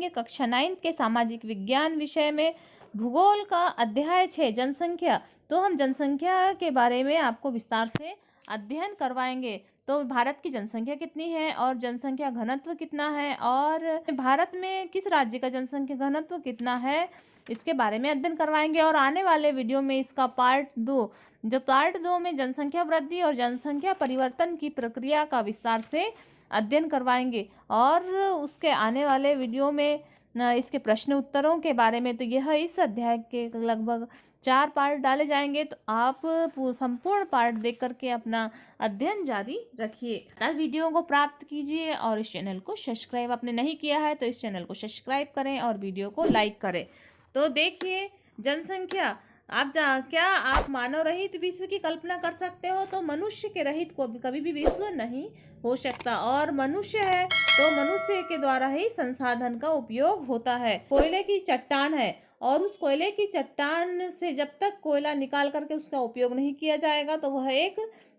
पढ़ेंगे कक्षा 9 के सामाजिक विज्ञान विषय में भूगोल का अध्याय 6 जनसंख्या। तो हम जनसंख्या के बारे में आपको विस्तार से अध्ययन करवाएंगे। तो भारत की जनसंख्या कितनी है और जनसंख्या घनत्व कितना है और भारत में किस राज्य का जनसंख्या घनत्व कितना है, इसके बारे में अध्ययन करवाएंगे। और आने वाले वीडियो में इसका पार्ट 2, जो पार्ट 2 में जनसंख्या वृद्धि और जनसंख्या परिवर्तन की प्रक्रिया का विस्तार से अध्ययन करवाएंगे। और उसके आने वाले वीडियो में इसके प्रश्न उत्तरों के बारे में, तो यह इस अध्याय के लगभग 4 पार्ट डाले जाएंगे। तो आप संपूर्ण पार्ट देख करके अपना अध्ययन जारी रखिए। वीडियो को प्राप्त कीजिए और इस चैनल को सब्सक्राइब आपने नहीं किया है तो इस चैनल को सब्सक्राइब करें और वीडियो को लाइक करें। तो देखिए, जनसंख्या, क्या आप मानव रहित विश्व की कल्पना कर सकते हो? तो मनुष्य के रहित को कभी भी विश्व नहीं हो सकता, और मनुष्य है तो मनुष्य के द्वारा ही संसाधन का उपयोग होता है। कोयले की चट्टान है और उस कोयले की चट्टान से जब तक कोयला निकाल करके उसका उपयोग नहीं किया जाएगा तो वह एक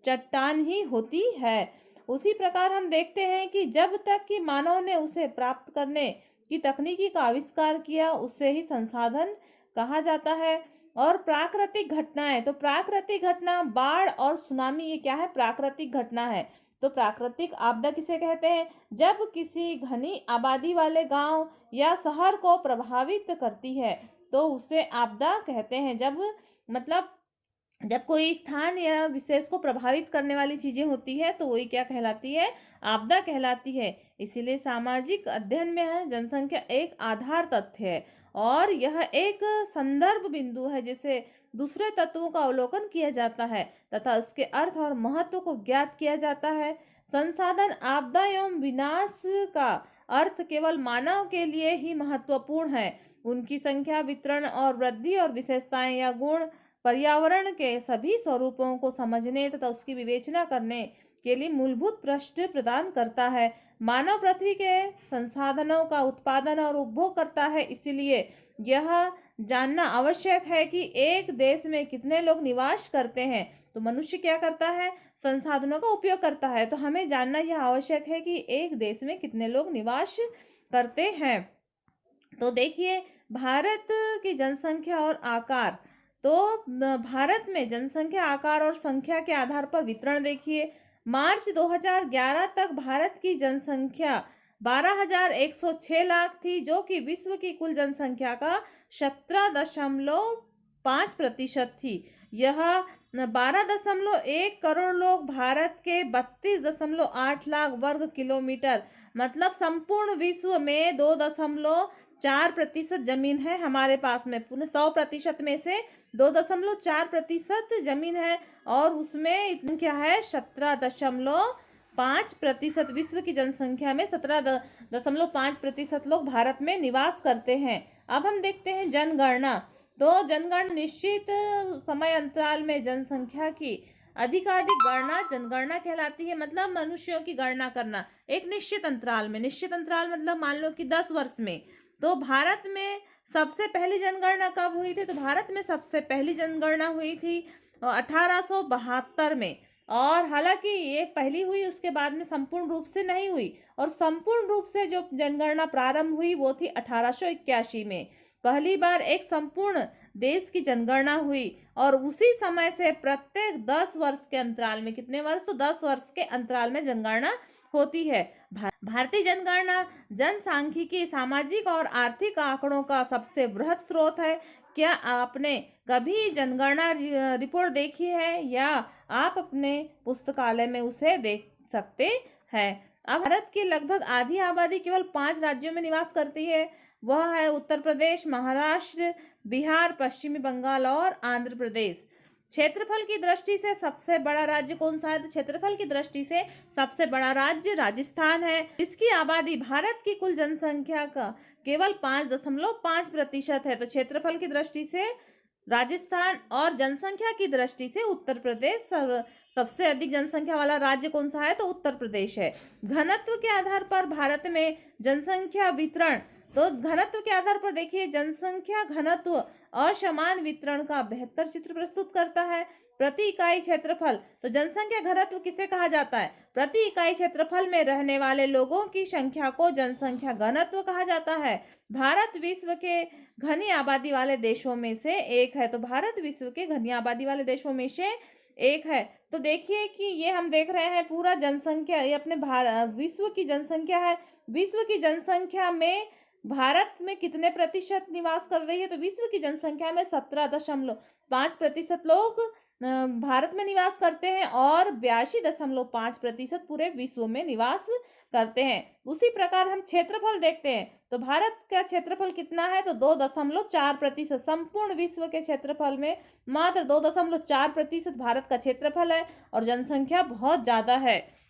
चट्टान ही होती है। उसी प्रकार हम देखते हैं कि जब तक कि मानव ने उसे प्राप्त करने की तकनीकी का आविष्कार किया, उससे ही संसाधन कहा जाता है। और प्राकृतिक घटनाएं, तो प्राकृतिक घटना, बाढ़ और सुनामी, ये क्या है? प्राकृतिक घटना है। तो प्राकृतिक आपदा किसे कहते हैं? जब किसी घनी आबादी वाले गांव या शहर को प्रभावित करती है तो उसे आपदा कहते हैं। जब कोई स्थान या विशेष को प्रभावित करने वाली चीजें होती है तो वही क्या कहलाती है? आपदा कहलाती है। इसीलिए सामाजिक अध्ययन में है जनसंख्या एक आधार तथ्य है और यह एक संदर्भ बिंदु है जिसे दूसरे तत्वों का अवलोकन किया जाता है तथा उसके अर्थ और महत्व को ज्ञात किया जाता है। संसाधन, आपदा एवं विनाश का अर्थ केवल मानव के लिए ही महत्वपूर्ण है। उनकी संख्या, वितरण और वृद्धि और विशेषताएं या गुण पर्यावरण के सभी स्वरूपों को समझने तथा उसकी विवेचना करने के लिए मूलभूत पृष्ठ प्रदान करता है। मानव पृथ्वी के संसाधनों का उत्पादन और उपभोग करता है, इसलिए यह जानना आवश्यक है कि एक देश में कितने लोग निवास करते हैं। तो मनुष्य क्या करता है? संसाधनों का उपयोग करता है। तो हमें जानना यह आवश्यक है कि एक देश में कितने लोग निवास करते हैं। तो देखिए, भारत की जनसंख्या और आकार। तो भारत में जनसंख्या, आकार और संख्या के आधार पर वितरण देखिए। मार्च 2011 तक भारत की जनसंख्या 12,106 लाख थी, जो कि विश्व की कुल जनसंख्या का 17.5% थी। यह 12.1 करोड़ लोग भारत के 32.8 लाख वर्ग किलोमीटर, मतलब संपूर्ण विश्व में 2.4% जमीन है हमारे पास में। 100% में से 2.4% जमीन है और उसमें इतना क्या है? 17.5%। विश्व की जनसंख्या में 17.5% लोग भारत में निवास करते हैं। अब हम देखते हैं जनगणना। तो जनगणना निश्चित समय अंतराल में जनसंख्या की अधिकाधिक गणना जनगणना कहलाती है। मतलब मनुष्यों की गणना करना एक निश्चित अंतराल में। निश्चित अंतराल मतलब मान लो कि 10 वर्ष में। तो भारत में सबसे पहली जनगणना कब हुई थी? तो भारत में सबसे पहली जनगणना हुई थी 1872 में। और हालांकि ये पहली हुई, उसके बाद में संपूर्ण रूप से नहीं हुई। और संपूर्ण रूप से जो जनगणना प्रारंभ हुई वो थी 1881 में। पहली बार एक संपूर्ण देश की जनगणना हुई और उसी समय से प्रत्येक 10 वर्ष के अंतराल में, कितने वर्ष? तो 10 वर्ष के अंतराल में जनगणना होती है। भारतीय जनगणना जनसांख्यिकी, सामाजिक और आर्थिक आंकड़ों का सबसे बृहद स्रोत है। क्या आपने कभी जनगणना रिपोर्ट देखी है या आप अपने पुस्तकालय में उसे देख सकते हैं। अब भारत की लगभग आधी आबादी केवल 5 राज्यों में निवास करती है। वह है उत्तर प्रदेश, महाराष्ट्र, बिहार, पश्चिमी बंगाल और आंध्र प्रदेश। क्षेत्रफल की दृष्टि से सबसे बड़ा राज्य कौन सा है? तो क्षेत्रफल की दृष्टि से सबसे बड़ा राज्य राजस्थान है। इसकी आबादी भारत की कुल जनसंख्या का केवल 5.5% है। तो क्षेत्रफल की दृष्टि से राजस्थान और जनसंख्या की दृष्टि से उत्तर प्रदेश सबसे अधिक जनसंख्या वाला राज्य कौन सा है? तो उत्तर प्रदेश है। घनत्व के आधार पर भारत में जनसंख्या वितरण। तो घनत्व के आधार पर देखिए, जनसंख्या घनत्व असमान वितरण का बेहतर चित्र प्रस्तुत करता है। प्रति इकाई क्षेत्रफल, तो जनसंख्या घनत्व किसे कहा जाता है? प्रति इकाई क्षेत्रफल में रहने वाले लोगों की संख्या को जनसंख्या घनत्व कहा जाता है। भारत विश्व के घनी आबादी वाले देशों में से एक है। तो भारत विश्व के घनी आबादी वाले देशों में से एक है। तो देखिए कि ये हम देख रहे हैं पूरा जनसंख्या, ये अपने विश्व की जनसंख्या है। विश्व की जनसंख्या में भारत में कितने प्रतिशत निवास कर रही है? तो विश्व की जनसंख्या में 17.5% लोग भारत में निवास करते हैं और 82.5% पूरे विश्व में निवास करते हैं। उसी प्रकार हम क्षेत्रफल देखते हैं, तो भारत का क्षेत्रफल कितना है? तो 2.4%। संपूर्ण विश्व के क्षेत्रफल में मात्र 2.4% भारत का क्षेत्रफल है और जनसंख्या बहुत ज्यादा है।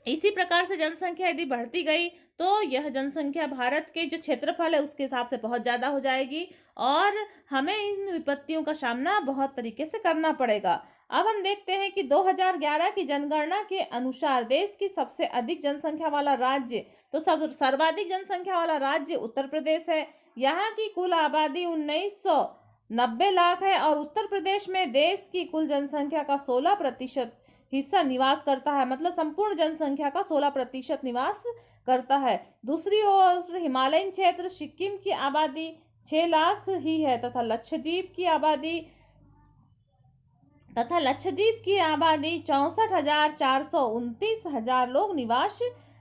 इसी प्रकार से जनसंख्या यदि बढ़ती गई तो यह जनसंख्या भारत के जो क्षेत्रफल है उसके हिसाब से बहुत ज़्यादा हो जाएगी और हमें इन विपत्तियों का सामना बहुत तरीके से करना पड़ेगा। अब हम देखते हैं कि 2011 की जनगणना के अनुसार देश की सबसे अधिक जनसंख्या वाला राज्य, तो सर्वाधिक जनसंख्या वाला राज्य उत्तर प्रदेश है। यहाँ की कुल आबादी 1990 लाख है और उत्तर प्रदेश में देश की कुल जनसंख्या का 16% हिस्सा निवास करता है, मतलब संपूर्ण जनसंख्या का 16% निवास करता है। दूसरी ओर हिमालयन क्षेत्र सिक्किम की आबादी 6 लाख ही है तथा लक्षद्वीप की आबादी 64,429 लोग निवास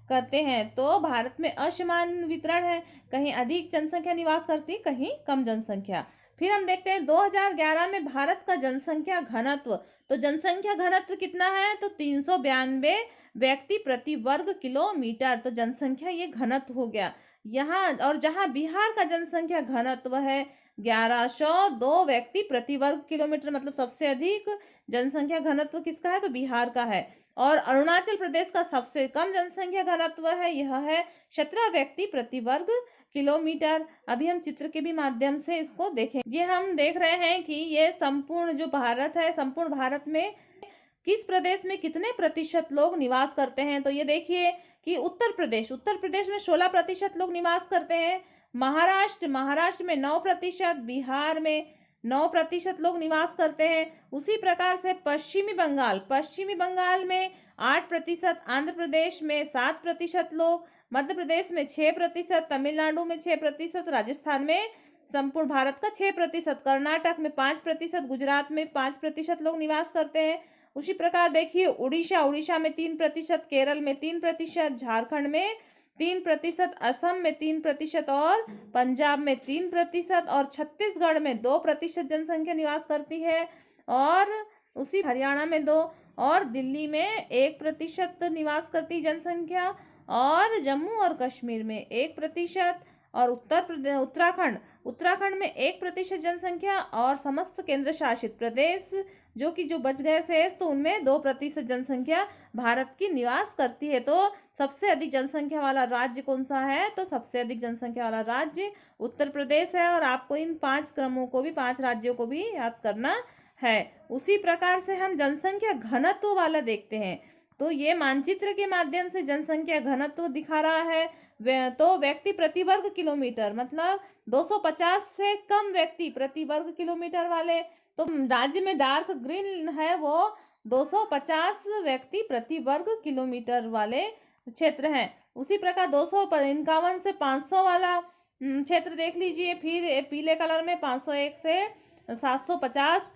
करते हैं। तो भारत में असमान वितरण है, कहीं अधिक जनसंख्या निवास करती, कहीं कम जनसंख्या। फिर हम देखते हैं 2011 में भारत का जनसंख्या घनत्व, तो जनसंख्या घनत्व कितना है? तो 392 व्यक्ति प्रति वर्ग किलोमीटर। तो जनसंख्या ये घनत्व हो गया यहाँ। और जहाँ बिहार का जनसंख्या घनत्व है 1102 व्यक्ति प्रति वर्ग किलोमीटर, मतलब सबसे अधिक जनसंख्या घनत्व किसका है? तो बिहार का है। और अरुणाचल प्रदेश का सबसे कम जनसंख्या घनत्व है, यह है 17 व्यक्ति प्रति वर्ग किलोमीटर। अभी हम चित्र के भी माध्यम से इसको देखेंगे। ये हम देख रहे हैं कि ये संपूर्ण जो भारत है, संपूर्ण भारत में किस प्रदेश में कितने प्रतिशत लोग निवास करते हैं। तो ये देखिए कि उत्तर प्रदेश में 16% लोग निवास करते हैं। महाराष्ट्र में 9%, बिहार में 9% लोग निवास करते हैं। उसी प्रकार से पश्चिमी बंगाल में 8%, आंध्र प्रदेश में 7% लोग, मध्य प्रदेश में 6%, तमिलनाडु में 6%, राजस्थान में संपूर्ण भारत का 6%, कर्नाटक में 5%, गुजरात में 5% लोग निवास करते हैं। उसी प्रकार देखिए उड़ीसा में 3%, केरल में 3%, झारखंड में 3%, असम में 3% और पंजाब में 3% और छत्तीसगढ़ में 2% जनसंख्या निवास करती है और उसी हरियाणा में 2 और दिल्ली में 1% निवास करती जनसंख्या और जम्मू और कश्मीर में 1% और उत्तराखंड में 1% जनसंख्या और समस्त केंद्र शासित प्रदेश जो बच गए शेष, तो उनमें 2% जनसंख्या भारत की निवास करती है। तो सबसे अधिक जनसंख्या वाला राज्य कौन सा है? तो सबसे अधिक जनसंख्या वाला राज्य उत्तर प्रदेश है और आपको इन 5 राज्यों को भी याद करना है। उसी प्रकार से हम जनसंख्या घनत्व वाला देखते हैं, तो ये मानचित्र के माध्यम से जनसंख्या घनत्व दिखा रहा है। तो व्यक्ति प्रति वर्ग किलोमीटर, मतलब 250 से कम व्यक्ति प्रति वर्ग किलोमीटर वाले, तो राज्य में डार्क ग्रीन है वो 250 व्यक्ति प्रति वर्ग किलोमीटर वाले क्षेत्र हैं। उसी प्रकार 251 से 500 वाला क्षेत्र देख लीजिए। फिर पीले कलर में 501 से 750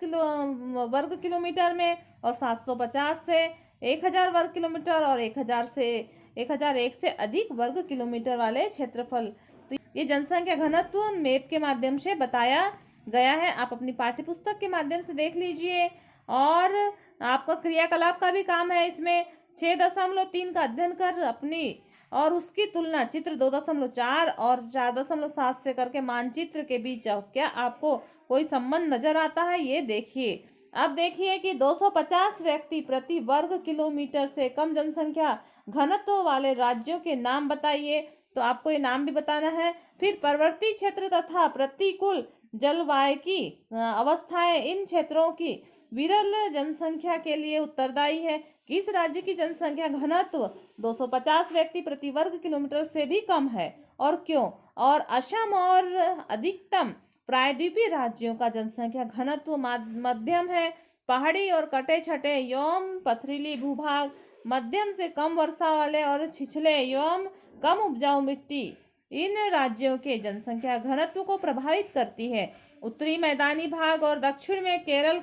वर्ग किलोमीटर में और 750 से 1000 वर्ग किलोमीटर और 1001 से अधिक वर्ग किलोमीटर वाले क्षेत्रफल। तो ये जनसंख्या घनत्व मैप के माध्यम से बताया गया है, आप अपनी पाठ्यपुस्तक के माध्यम से देख लीजिए। और आपका क्रियाकलाप का भी काम है इसमें। 6.3 का अध्ययन कर अपनी और उसकी तुलना चित्र 2.4 और 4.7 से करके मानचित्र के बीच क्या आपको कोई संबंध नजर आता है, ये देखिए। अब देखिए कि 250 व्यक्ति प्रति वर्ग किलोमीटर से कम जनसंख्या घनत्व वाले राज्यों के नाम बताइए, तो आपको ये नाम भी बताना है। फिर पर्वतीय क्षेत्र तथा प्रतिकूल जलवायु की अवस्थाएं इन क्षेत्रों की विरल जनसंख्या के लिए उत्तरदायी है। किस राज्य की जनसंख्या घनत्व 250 व्यक्ति प्रति वर्ग किलोमीटर से भी कम है और क्यों? और असम और अधिकतम प्रायद्वीपीय राज्यों का जनसंख्या घनत्व मध्यम है। पहाड़ी और कटे छटे एवं पथरीली भूभाग, मध्यम से कम वर्षा वाले और छिछले एवं कम उपजाऊ मिट्टी इन राज्यों के जनसंख्या घनत्व को प्रभावित करती है। उत्तरी मैदानी भाग और दक्षिण में केरल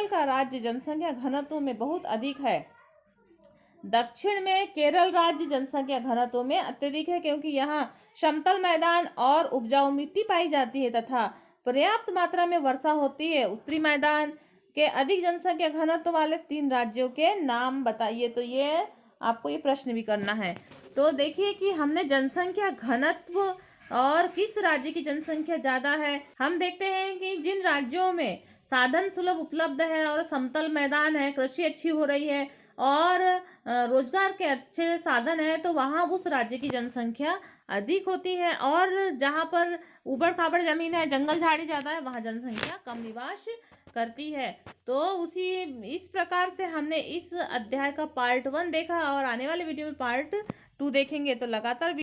का राज्य जनसंख्या घनत्व में बहुत अधिक है। दक्षिण में केरल राज्य जनसंख्या घनत्व में अत्यधिक है क्योंकि यहाँ समतल मैदान और उपजाऊ मिट्टी पाई जाती है तथा पर्याप्त मात्रा में वर्षा होती है। उत्तरी मैदान के अधिक जनसंख्या घनत्व वाले 3 राज्यों के नाम बताइए। तो ये आपको ये प्रश्न भी करना है। तो देखिए कि हमने जनसंख्या घनत्व और किस राज्य की जनसंख्या ज़्यादा है। हम देखते हैं कि जिन राज्यों में साधन सुलभ उपलब्ध है और समतल मैदान है, कृषि अच्छी हो रही है और रोजगार के अच्छे साधन है, तो वहाँ उस राज्य की जनसंख्या अधिक होती है। और जहाँ पर ऊबड़ खाबड़ जमीन है, जंगल झाड़ी ज़्यादा है, वहाँ जनसंख्या कम निवास करती है। तो इस प्रकार से हमने इस अध्याय का पार्ट 1 देखा और आने वाले वीडियो में पार्ट 2 देखेंगे। तो लगातार